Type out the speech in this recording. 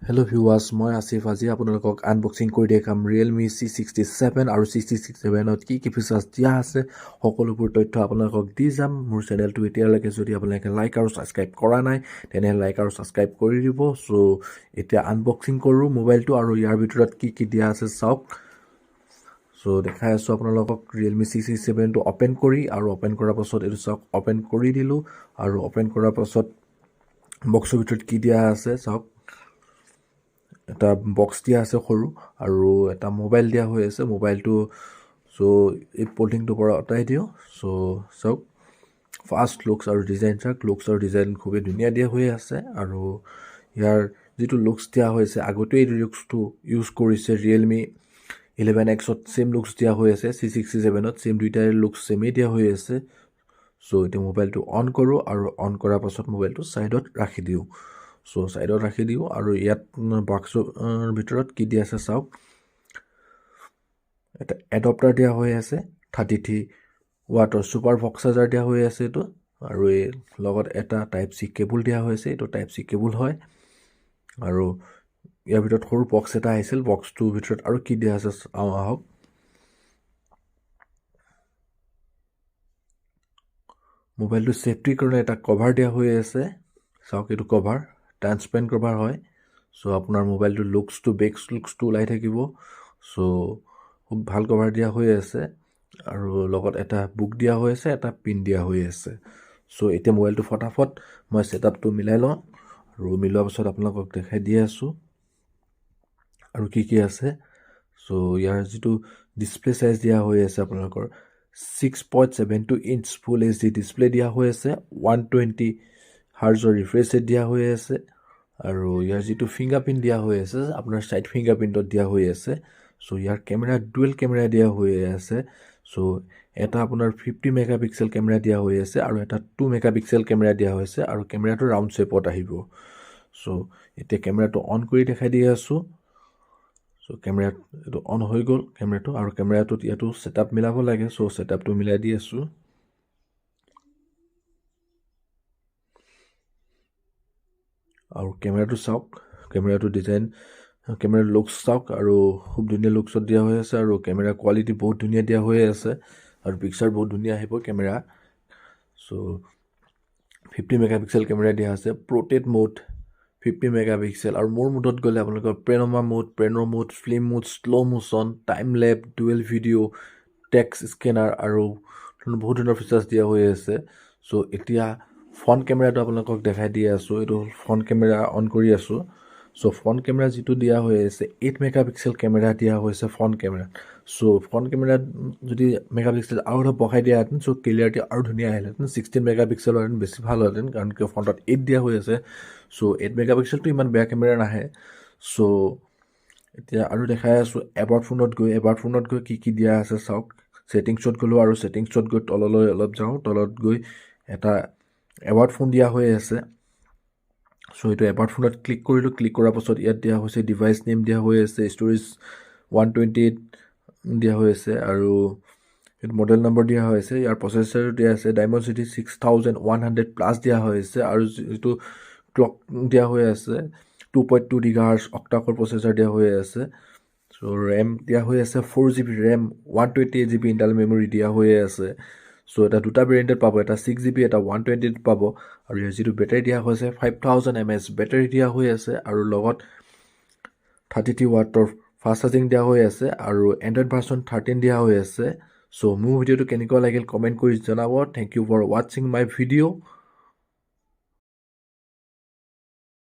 Hello viewers, মই আসিফ আজি আপোনালোকক আনবক্সিং কৰি দেখাম Realme C67 আৰু C67ত কি ফিচাৰ্ছ দিয়া আছে সকলোবোৰ তথ্য আপোনালোকক দি যাম। মোৰ চেনেলটো এতিয়ালৈকে যদি আপোনালোকে লাইক আৰু সাবস্ক্ৰাইব কৰা নাই তেনে লাইক আৰু সাবস্ক্ৰাইব কৰি দিব। সো এতিয়া আনবক্সিং কৰো মোবাইলটো আৰু ইয়াৰ ভিতৰত কি দিয়া আছে চাওক। সো দেখাই আছো আপোনালোকক Realme C67 টো ওপেন কৰি আৰু ওপেন কৰাৰ পাছত এটো চাওক ওপেন কৰি দিলো আৰু ওপেন কৰাৰ পাছত বক্সৰ ভিতৰত কি দিয়া আছে চাওক। এটা বক্স দিয়া আছে সৰু আৰু এটা মোবাইল দিয়া হৈ আছে মোবাইলটো। সো এই পলিথিনটো পৰা আঁতৰাই দিও। সো চাওক ফাৰ্ষ্ট লুকস আৰু ডিজাইন চাওক, লুকস আৰু ডিজাইন খুবেই ধুনীয়া দিয়া হৈ আছে আৰু ইয়াৰ যেটো লুকস দিয়া হৈছে আগতে এই লুকসটো ইউজ কৰিছে Realme 11X ত সেম লুকস দিয়া হৈ আছে। C67 ত সেম দুইটাৰ লুকস সেমে দিয়া হৈ আছে। সো এটা মোবাইলটো অন কৰো আৰু অন কৰাৰ পাছত মোবাইলটো সাইডত ৰাখি দিও। সো সাইডত ৰাখি দিও আৰু ইয়াত বক্সৰ ভিতৰত কি দিয়া আছে চাওক। এটা এডাপ্টাৰ দিয়া হৈ আছে 33 ওয়াটৰ সুপাৰ ভক্স চাৰ্জাৰ দিয়া হৈ আছে এটো আৰু এই লগত এটা টাইপ সি কেবল দিয়া হৈছে। এটো টাইপ সি কেবল হয় আৰু ইয়াৰ ভিতৰত সৰু বক্স এটা আহিছিল। বক্সটোৰ ভিতৰত আৰু কি দিয়া আছে আহক। মোবাইলটো সেফটিৰ কাৰণে এটা কভাৰ দিয়া হৈ আছে চাওক। এটো কভাৰ ট্ৰান্সপাৰেন্ট কভাৰ হয়। সো আপোনাৰ মোবাইলটো লুকসটো বেক লুকসটো ওলাই থাকিব। সো খুব ভাল কভাৰ দিয়া হৈ আছে আৰু লগত এটা বুক দিয়া হৈ আছে, এটা পিন দিয়া হৈ আছে। সো এতিয়া মোবাইলটো ফটাফট মই সেটআপটো মিলাই লওঁ আৰু মিলোৱাৰ পাছত আপোনালোকক দেখাই দি আছো আৰু কি আছে। সো ইয়াৰ যেটো ডিসপ্লে সাইজ দিয়া হৈ আছে আপোনালোকৰ 6.72 ইঞ্চ ফুল HD ডিসপ্লে দিয়া হৈ আছে। 120 হাৰ্জৰ ৰিফ্ৰেছ ৰেট দিয়া হৈ আছে আৰু ইয়াৰ যেটো ফিংগাৰপ্ৰিন্ট দিয়া হৈ আছে আপোনাৰ সাইড ফিংগাৰপ্ৰিন্টত দিয়া হৈ আছে। সো ইয়াৰ কেমেৰা ডুৱেল কেমেৰা দিয়া হৈ আছে। সো এটা আপোনাৰ 50 মেগাপিক্সেল কেমেৰা দিয়া হৈ আছে আৰু এটা 2 মেগাপিক্সেল কেমেৰা দিয়া হৈছে আৰু কেমেৰাটো ৰাউন্ড শেপত আহিব। সো এতিয়া কেমেৰাটো অন কৰি দেখাই দি আছো। সো কেমেৰা এটো অন হৈ গল কেমেৰাটো আৰু কেমেৰাটোত ইয়াটো সেটআপ মিলাব লাগে। সো সেটআপটো মিলাই দি আছো আৰু কেমেৰাটো চাওক। কেমেৰাটো ডিজাইন কেমেৰাৰ লুকস চাওক আৰু খুব ধুনীয়া লুকসত দিয়া হৈ আছে আৰু কেমেৰা কোৱালিটি বহুত ধুনীয়া দিয়া হৈ আছে আৰু পিকচাৰ বহুত ধুনীয়া আহিব কেমেৰা। সো 50 মেগাপিক্সেল কেমেৰা দিয়া আছে। পোৰ্ট্ৰেইট মোড 50 মেগাপিক্সেল আৰু মোৰ মোডত গলে আপোনালোকৰ pano mode film mode slow motion time lapse dual video text scanner আৰু বহুত ধৰণৰ ফিচাৰ্ছ দিয়া হৈ আছে। সো এতিয়া ফ্ৰন্ট কেমেৰাটো আপোনালোকক দেখাই দি আছো। এটো ফ্ৰন্ট কেমেৰা অন কৰি আছো। সো ফ্ৰন্ট কেমেৰা যেটো দিয়া হৈ আছে 8 মেগাপিক্সেল কেমেৰা দিয়া হৈছে front camera. So front camera যদি মেগাপিক্সেল আৰু অলপ বঢ়াই দিয়া হেতেন সো ক্লিয়াৰিটি আৰু ধুনীয়া আহিলেতেন। 16 মেগাপিক্সেল হ'লে বেছি ভাল হ'লেতেন কাৰণ কি ফ্ৰন্টত 8 দিয়া হৈ আছে। সো 8 মেগাপিক্সেলটো ইমান বেয়া কেমেৰা নাহে। সো এতিয়া আৰু দেখাই আছো এবাউট ফোনত গৈ কি দিয়া আছে চাওক। সেটিংছত গলো আৰু সেটিংছত গৈ তললৈ অলপ যাও। তলত গৈ এটা এবাউট ফোন দিয়া হৈ আছে। সো এটো এবাউট ফোনত ক্লিক কৰিলো। ক্লিক কৰাৰ পাছত ইয়াত দিয়া হৈছে ডিভাইস নেম দিয়া হৈ আছে, ষ্টৰেজ 128 দিয়া হৈ আছে আৰু এটো মডেল নম্বৰ দিয়া হৈ আছে। ইয়াৰ প্ৰসেসৰ দিয়া আছে Dimensity 6100 প্লাস দিয়া হৈ আছে আৰু যেটো ক্লক দিয়া হৈ আছে 2.2 GHz অক্টা-কোৰ প্ৰসেসৰ দিয়া হৈ আছে। সো RAM দিয়া হৈ আছে 4GB RAM 128GB internal memory দিয়া হৈ আছে। সো এটা দুটা ভেৰিয়েন্টত পাব, এটা 6GB এটা 128 পাব আৰু ইয়াৰ যেটো বেটাৰি দিয়া হৈছে 5000 mAh বেটাৰি দিয়া হৈ আছে আৰু লগত 33 ওয়াটৰ ফাষ্ট চাৰ্জিং দিয়া হৈ আছে আৰু এন্ড্ৰইড ভাৰ্সন 13 দিয়া হৈ আছে। সো মোৰ ভিডিওটো কেনেকুৱা লাগিল কমেন্ট কৰি জনাব। Thank you for watching my video.